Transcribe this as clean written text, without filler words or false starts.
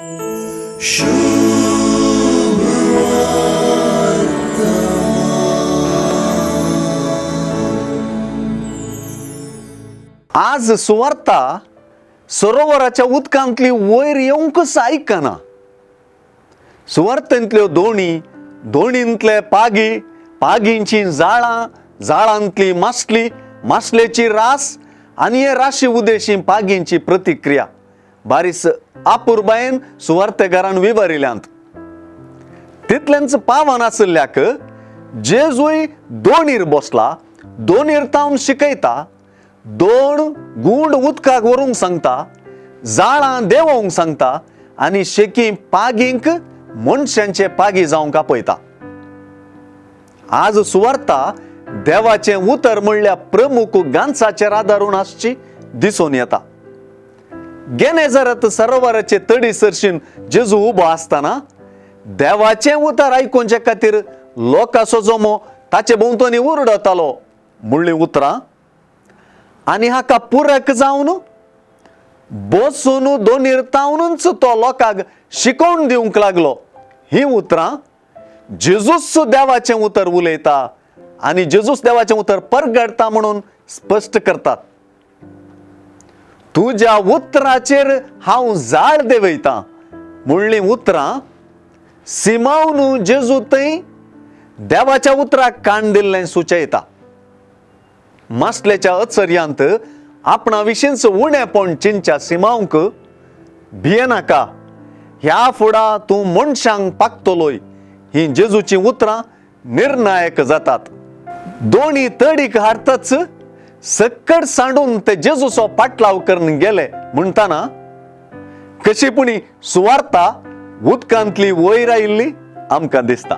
आज सुवार्ता सरोवराच्या उदकांतली वयर येवंकच ऐकना. सुवार्तेंतल्यो दोणींतले पागी, पागींची जाळां, जाळांतली मासली, मासलेची रास आनी हे राशी उदेशी पागींची प्रतिक्रिया बारीस आपुरबायेन सुवार्तेकारान विवरिल्यांत. तितलेंच पावन आसल्याक जेजूय दोणीर बसला, दोणीर तावन शिकयता, दोन गुंड उदकाक व्हरूंक सांगता, जाळां देंवोवंक सांगता आनी शेकी पागींक मनशांचे पागी जावंक आपयता. आज सुवार्ता देवाचें उतर म्हणल्यार प्रमुख गांचाचेर आदारून आसची दिसून येता. गेनेझारेत सरोवराचे तडी सरशीन जेजू उबो आसतना देवाचें उतर आयकुचे खातीर लोकांचो जमो ताचे भोंवतणी उरडतालो म्हणली उतरां. आनी हाका पुरक जावन बसून दोनीर तावनूच तो लोकांक शिकोवन दिवंक लागलो. ही उतरां जेजूस देवाचें उतर उलयता आनी जेजूस देवाचें उतर परगडता म्हणून स्पश्ट करतात. तुज्या उतराचेर हांव जाळ देंवयतां म्हणली उतरां सिमावन जेजू थंय देवाच्या उतराक कान दिल्लें सुचयता. मासलेच्या अचर्यांत आपणा विशींच उणेपण चिंच्या सिमांक भियेनाका, ह्या फुडा तूं मनशांक पागतलोय ही जेजूची उतरां निर्णायक जातात. दोणी तडीक हारतच सक्कड सांडून ते जेजूचो पाटलाव करून गेले म्हणटाना कशीपुणी सुवार्ता उदकांतली वयर आयिल्ली आमकां दिसता.